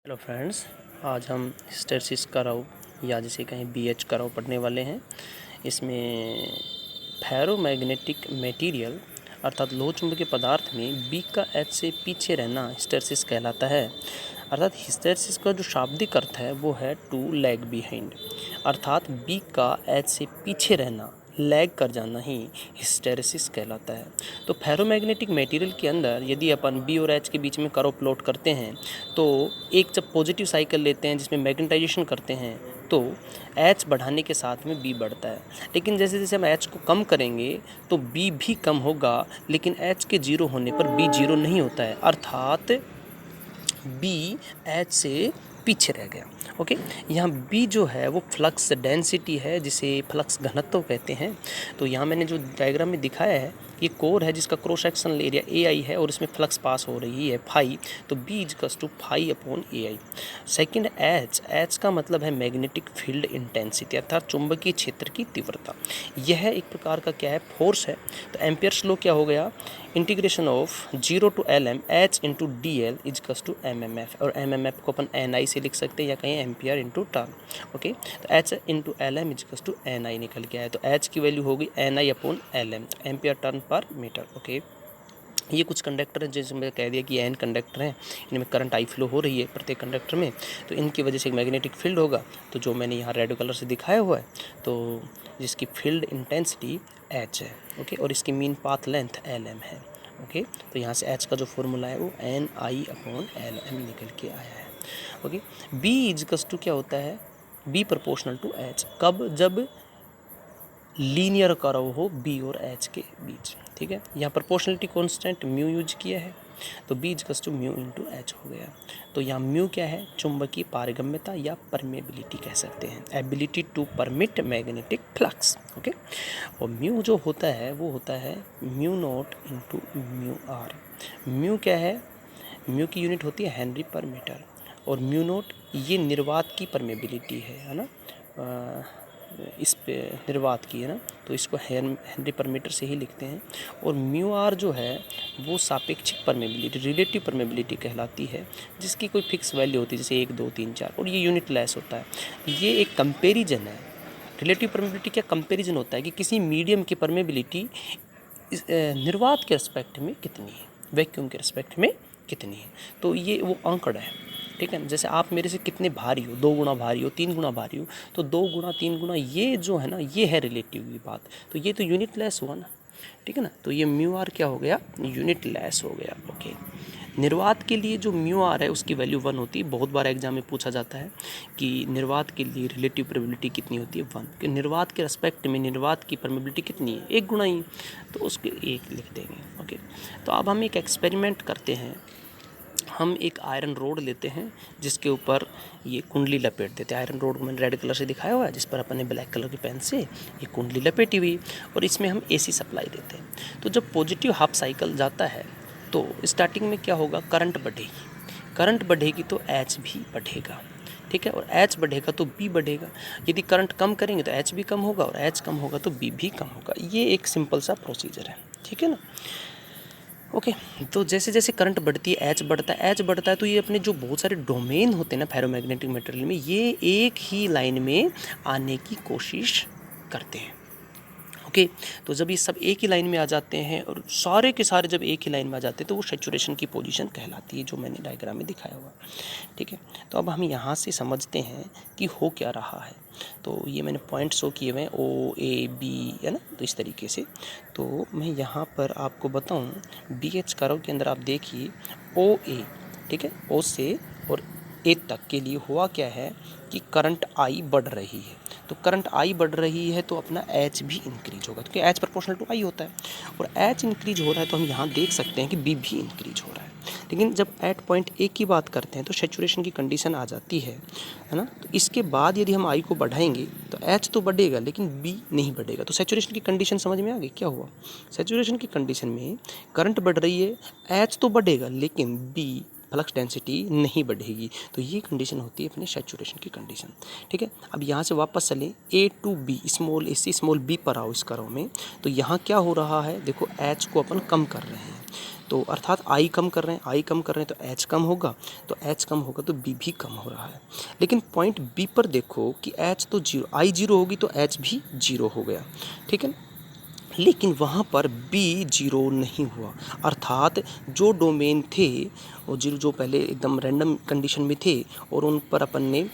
Hello friends, आज हम hysteresis curve या जिसे कहें बीएच कर्व पढ़ने वाले हैं। इसमें फेरोमैग्नेटिक मटेरियल अर्थात लोह चुंबकीय पदार्थ में बी का एच से पीछे रहना हिस्टैरिसीस कहलाता है। अर्थात हिस्टैरिसीस का जो शाब्दिक अर्थ है वो है टू लैग बिहाइंड, अर्थात बी का एच से पीछे रहना, लैग कर जाना ही हिस्टैरिसीस कहलाता है। तो फेरोमैग्नेटिक मटेरियल के अंदर यदि अपन बी और एच के बीच में कर्व प्लॉट करते हैं तो एक जब पॉजिटिव साइकिल लेते हैं जिसमें मैग्नेटाइजेशन करते हैं तो एच बढ़ाने के साथ में बी बढ़ता है, लेकिन जैसे जैसे हम एच को कम करेंगे तो बी भी कम होगा, लेकिन एच के जीरो होने पर बी जीरो नहीं होता है, अर्थात बी एच से पीछे रह गया। ओके, यहाँ बी जो है वो फ्लक्स डेंसिटी है, जिसे फ्लक्स घनत्व कहते हैं। तो यहाँ मैंने जो डायग्राम में दिखाया है ये कोर है जिसका क्रॉस सेक्शनल एरिया ए आई है और इसमें फ्लक्स पास हो रही है फाई, तो B equals to phi upon A I. Second H, H का मतलब है मैग्नेटिक फील्ड इंटेंसिटी अर्थात चुंबकीय क्षेत्र की तीव्रता। यह एक प्रकार का क्या है, फोर्स है। तो एम्पियर्स लॉ क्या हो गया, integration of 0 to LM H into D L equals to M M F, और एम एम एफ को अपन एन आई से लिख सकते हैं या कहीं एम्पियर इंटू टर्न। ओके, तो H into L M equals to N I निकल के आया, तो एच की वैल्यू होगी N I upon L M, ampere turn पर मीटर। ओके, ये कुछ कंडक्टर हैं जैसे मैं कह दिया कि एन कंडक्टर हैं, इनमें करंट आई फ्लो हो रही है प्रत्येक कंडक्टर में, तो इनकी वजह से एक मैग्नेटिक फील्ड होगा, तो जो मैंने यहाँ रेड कलर से दिखाया हुआ है, तो जिसकी फील्ड इंटेंसिटी एच है। ओके, और इसकी mean path length L M है। ओके, तो यहाँ से एच का जो फॉर्मूला है वो N I upon L M निकल के आया है। ओके, बी इजकल्स टू क्या होता है, बी प्रोपोर्शनल टू एच, कब, जब लीनियर कर्व हो बी और एच के बीच। ठीक है, यहाँ प्रोपोर्शनलिटी कांस्टेंट म्यू यूज किया है, तो B equals to mu into H हो गया। तो यहाँ म्यू क्या है, चुंबकीय पारगम्यता या परमेबिलिटी कह सकते हैं, ability to permit magnetic flux. Okay, और म्यू जो होता है वो होता है mu not into mu R. Mu क्या है, म्यू की यूनिट होती है हेनरी पर मीटर, और म्यू नॉट ये निर्वात की परमेबिलिटी है ना, इस पे निर्वात की है ना, तो इसको हेनरी पर मीटर से ही लिखते हैं। और म्यू आर जो है वो सापेक्षिक परमेबिलिटी, रिलेटिव परमेबिलिटी कहलाती है, जिसकी कोई फिक्स वैल्यू होती है जैसे 1 2 3 4, और ये यूनिट लेस होता है। ये एक कंपेरिजन है। रिलेटिव परमेबिलिटी क्या, कंपेरिजन होता है कि किसी मीडियम की परमेबिलिटी निर्वात के रिस्पेक्ट में कितनी है, वैक्यूम के रिस्पेक्ट में कितनी है, तो ये वो आंकड़ा है। ठीक है, जैसे आप मेरे से कितने भारी हो, 2 गुना भारी हो, 3 गुना भारी हो, तो 2 गुना 3 गुना ये जो है ना, ये है रिलेटिव की बात, तो ये तो यूनिट लेस हुआ ना। ठीक है ना, तो ये म्यू आर क्या हो गया, यूनिट लेस हो गया। ओके, निर्वात के लिए जो म्यू आर है उसकी वैल्यू 1 होती है। बहुत बार एग्जाम में पूछा जाता है कि निर्वात के लिए रिलेटिव परमेबिलिटी कितनी होती है, 1, कि निर्वात के रेस्पेक्ट में निर्वात की परमेबिलिटी कितनी है, 1 गुना ही, तो उसके 1 लिख देंगे। ओके, तो अब हम एक एक्सपेरिमेंट करते हैं। हम एक आयरन रोड लेते हैं जिसके ऊपर ये कुंडली लपेट देते हैं। आयरन रोड को मैंने रेड कलर से दिखाया हुआ है, जिस पर अपन ने ब्लैक कलर की पेन से ये कुंडली लपेटी हुई, और इसमें हम एसी सप्लाई देते हैं। तो जब पॉजिटिव हाफ साइकिल जाता है तो स्टार्टिंग में क्या होगा, करंट बढ़ेगी, करंट बढ़ेगी तो एच भी बढ़ेगा। ठीक है, और एच बढ़ेगा तो बी बढ़ेगा। यदि करंट कम करेंगे तो एच भी कम होगा, और एच कम होगा तो बी भी कम होगा। ये एक सिंपल सा प्रोसीजर है। ठीक है ना। ओके, तो जैसे जैसे करंट बढ़ती है एच बढ़ता है, एच बढ़ता है, तो ये अपने जो बहुत सारे डोमेन होते हैं ना फेरोमैग्नेटिक मटेरियल में, ये एक ही लाइन में आने की कोशिश करते हैं। ओके, तो जब ये सब एक ही लाइन में आ जाते हैं और सारे के सारे जब एक ही लाइन में आ जाते हैं तो वो सैचुरेशन की पोजीशन कहलाती है, जो मैंने डायग्राम में दिखाया हुआ। ठीक है, तो अब हम यहाँ से समझते हैं कि हो क्या रहा है। तो ये मैंने पॉइंट शो किए हुए हैं, ओ ए बी, है ना, तो इस तरीके से। तो मैं यहाँ पर आपको बताऊँ, बी एच कर्व के अंदर आप देखिए ओ ए, ठीक है, ओ से और ए तक के लिए हुआ क्या है कि करंट आई बढ़ रही है। तो करंट आई बढ़ रही है तो अपना एच भी इंक्रीज होगा, क्योंकि एच प्रोपोर्शनल टू आई होता है, और एच इंक्रीज हो रहा है तो हम यहाँ देख सकते हैं कि बी भी इंक्रीज हो रहा है। लेकिन जब एट पॉइंट ए की बात करते हैं तो सैचुरेशन की कंडीशन आ जाती है ना। तो इसके बाद यदि हम आई को बढ़ाएंगे तो एच तो बढ़ेगा लेकिन बी नहीं बढ़ेगा। तो सैचुरेशन की कंडीशन समझ में आ गई क्या हुआ। सैचुरेशन की कंडीशन में करंट बढ़ रही है, एच तो बढ़ेगा लेकिन बी फ्लक्स डेंसिटी नहीं बढ़ेगी। तो ये कंडीशन होती है अपने सैचुरेशन की कंडीशन। ठीक है, अब यहाँ से वापस चलें A to B, small a से स्मॉल b पर आओ इस कर्व में। तो यहाँ क्या हो रहा है, देखो H को अपन कम कर रहे हैं, तो अर्थात I कम कर रहे हैं, I कम कर रहे हैं तो H कम होगा, तो H कम होगा तो B भी कम हो रहा है। लेकिन पॉइंट B पर देखो कि H तो जीरो, I जीरो होगी तो H भी जीरो हो गया। ठीक है, लेकिन वहाँ पर B जीरो नहीं हुआ, अर्थात जो डोमेन थे वो जीरो, जो पहले एकदम रैंडम कंडीशन में थे और उन पर अपन ने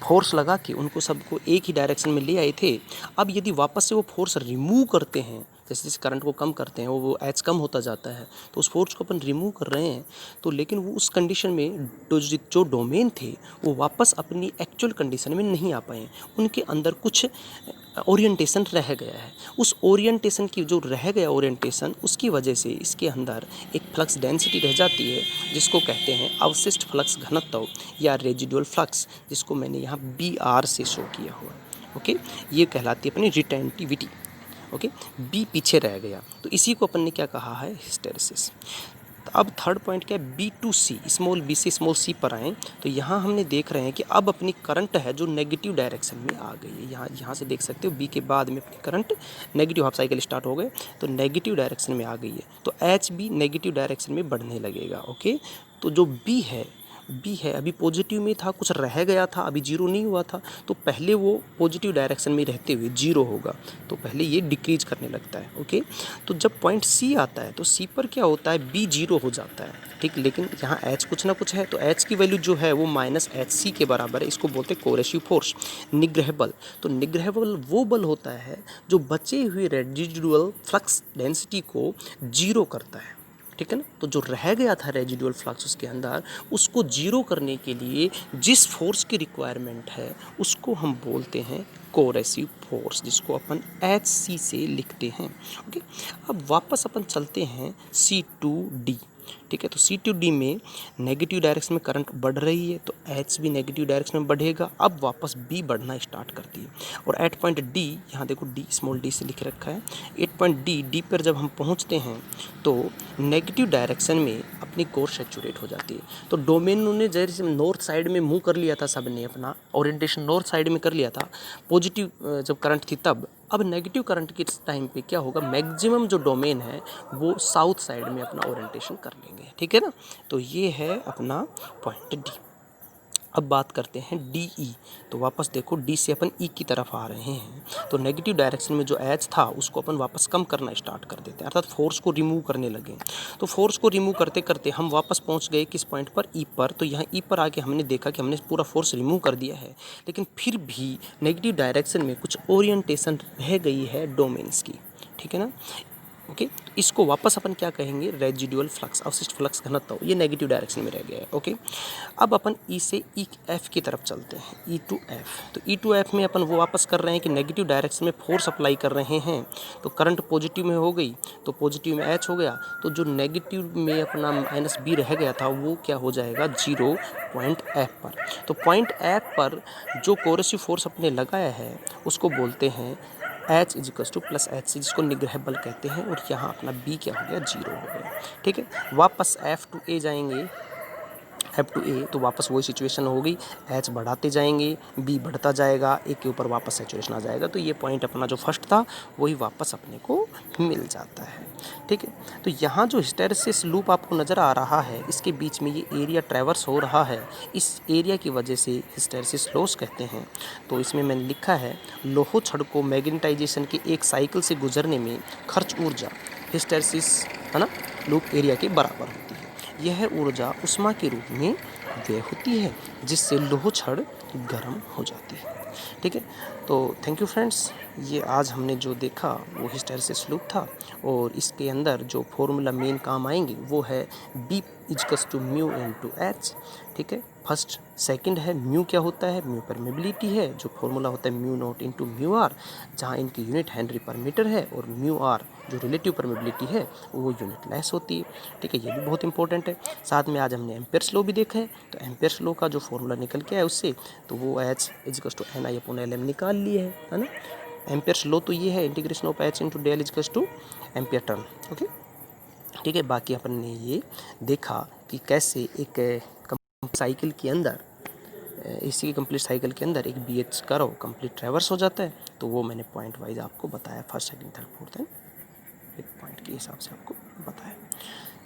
फोर्स लगा के उनको सबको एक ही डायरेक्शन में ले आए थे। अब यदि वापस से वो फोर्स रिमूव करते हैं, जैसे जैसे करंट को कम करते हैं वो एच कम होता जाता है, तो उस फोर्स को अपन रिमूव कर रहे हैं, तो लेकिन वो उस कंडीशन में जो डोमेन थे वो वापस अपनी एक्चुअल कंडीशन में नहीं आ पाए, उनके अंदर कुछ ओरिएंटेशन रह गया है। उस ओरिएंटेशन की जो रह गया ओरिएंटेशन, उसकी वजह से इसके अंदर एक फ्लक्स डेंसिटी रह जाती है, जिसको कहते हैं अवशिष्ट फ्लक्स घनत्व या रेजिडुअल फ्लक्स, जिसको मैंने यहाँ BR से शो किया हुआ। ओके, ये कहलाती है अपनी रिटेंटिविटी। ओके, बी पीछे रह गया, तो इसी को अपन ने क्या कहा है, हिस्टेरेसिस। तो अब थर्ड पॉइंट क्या है, B to C, small b से स्मॉल c पर आएँ, तो यहाँ हमने देख रहे हैं कि अब अपनी करंट है जो नेगेटिव डायरेक्शन में आ गई है। यहाँ से देख सकते हो B के बाद में अपनी current negative, half cycle start हो गए तो नेगेटिव डायरेक्शन में आ गई है, तो H भी नेगेटिव डायरेक्शन में बढ़ने लगेगा। ओके, तो जो B है अभी पॉजिटिव में था, कुछ रह गया था, अभी जीरो नहीं हुआ था, तो पहले वो पॉजिटिव डायरेक्शन में रहते हुए जीरो होगा, तो पहले ये डिक्रीज करने लगता है। ओके, तो जब पॉइंट C आता है तो C पर क्या होता है, B जीरो हो जाता है। ठीक, लेकिन यहाँ H कुछ ना कुछ है, तो H की वैल्यू जो है वो -HC के बराबर है, इसको बोलते हैं कोरेसिव फोर्स, निग्रह बल। तो निग्रह बल वो बल होता है जो बचे हुए रेजिडुअल फ्लक्स डेंसिटी को जीरो करता है। ठीक है ना, तो जो रह गया था रेजिडुअल फ्लक्स उसके अंदर, उसको जीरो करने के लिए जिस फोर्स की रिक्वायरमेंट है उसको हम बोलते हैं कोरेसिव फोर्स, जिसको अपन HC से लिखते हैं। ओके, अब वापस अपन चलते हैं C to D। ठीक है, तो C to D में नेगेटिव डायरेक्शन में करंट बढ़ रही है, तो H भी नेगेटिव डायरेक्शन में बढ़ेगा। अब वापस B बढ़ना स्टार्ट करती है, और एट पॉइंट D, यहाँ देखो D स्मॉल d से लिख रखा है, एट पॉइंट D पर जब हम पहुँचते हैं तो नेगेटिव डायरेक्शन में अपनी कोर सैचुरेट हो जाती है। तो डोमेन ने जैसे नॉर्थ साइड में मूव कर लिया था, सब ने अपना ओरिएंटेशन नॉर्थ साइड में कर लिया था, पॉजिटिव जब करंट थी तब। अब नेगेटिव करंट के टाइम पे क्या होगा, मैक्सिमम जो डोमेन है वो साउथ साइड में अपना ओरिएंटेशन कर लेंगे। ठीक है ना, तो ये है अपना पॉइंट D। अब बात करते हैं DE, तो वापस देखो D से अपन E की तरफ आ रहे हैं, तो नेगेटिव डायरेक्शन में जो H था उसको अपन वापस कम करना स्टार्ट कर देते हैं, अर्थात फोर्स को रिमूव करने लगे। तो फोर्स को रिमूव करते करते हम वापस पहुंच गए किस पॉइंट पर, E पर। तो यहाँ E पर आके हमने देखा कि हमने पूरा फोर्स रिमूव कर दिया है, लेकिन फिर भी नेगेटिव डायरेक्शन में कुछ ओरिएंटेशन रह गई है डोमेन्स की। ठीक है ना, ओके, तो इसको वापस अपन क्या कहेंगे, रेजिडुअल फ्लक्स, अवशिष्ट फ्लक्स घनत्व, ये नेगेटिव डायरेक्शन में रह गया है। ओके, अब अपन E से F की तरफ चलते हैं, E to F। तो E to F में अपन वो वापस कर रहे हैं कि नेगेटिव डायरेक्शन में फोर्स अप्लाई कर रहे हैं, तो करंट पॉजिटिव में हो गई, तो पॉजिटिव में H हो गया, तो जो नेगेटिव में अपना -B रह गया था वो क्या हो जाएगा, जीरो पॉइंट F पर। तो पॉइंट F पर जो कोरेसिव फोर्स अपने लगाया है उसको बोलते हैं H = +HC, जिसको निग्रह बल कहते हैं, और यहाँ अपना B क्या हो गया, जीरो हो गया। ठीक है, वापस F to A जाएंगे, F to A, तो वापस वही सिचुएशन हो गई, H बढ़ाते जाएंगे, B बढ़ता जाएगा, A के ऊपर वापस सैचुरेशन आ जाएगा, तो ये पॉइंट अपना जो फर्स्ट था वही वापस अपने को मिल जाता है। ठीक है, तो यहाँ जो हिस्टेरेसिस लूप आपको नज़र आ रहा है, इसके बीच में ये एरिया ट्रैवर्स हो रहा है, इस एरिया की वजह से हिस्टेरेसिस लॉस कहते हैं। तो इसमें मैंने लिखा है, लोह छड़ को मैग्नेटाइजेशन के एक साइकिल से गुजरने में खर्च ऊर्जा हिस्टेरेसिस, है ना, लूप एरिया के बराबर होती है। यह ऊर्जा उष्मा के रूप में व्यय होती है, जिससे लोह छड़ गर्म हो जाती है। ठीक है, तो थैंक यू फ्रेंड्स, ये आज हमने जो देखा वो हिस्टेरेसिस लूप था, और इसके अंदर जो फॉर्मूला मेन काम आएंगे वो है B = μ/H। ठीक है, फर्स्ट सेकंड है म्यू, क्या होता है, म्यू परमेबिलिटी है, जो फॉर्मूला होता है μ0 × μr, जहाँ इनकी यूनिट हेनरी पर मीटर है, और μr जो रिलेटिव परमेबिलिटी है वो यूनिट लेस होती है। ठीक है, ये भी बहुत इंपॉर्टेंट है। साथ में आज हमने एम्पेयर्स लॉ भी देखा है, तो एम्पेयर्स लॉ का जो फॉर्मूला निकल के आया उससे, तो वो H = NI/LM निकाल लिए है ना। एम्पेयर्स लॉ तो ये है, integration of H × del = ampere turn. Okay, ठीक है, बाकी अपन ने ये देखा कि कैसे एक साइकिल के अंदर इसी की कंप्लीट साइकिल के अंदर एक BH कर्व कंप्लीट ट्रैवर्स हो जाता है। तो वो मैंने पॉइंट वाइज आपको बताया, first second third fourth and एक पॉइंट के हिसाब से आपको बताया।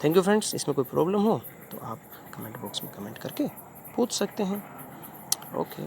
Thank you friends. इसमें कोई प्रॉब्लम हो तो आप कमेंट बॉक्स में कमेंट करके पूछ सकते हैं। ओके।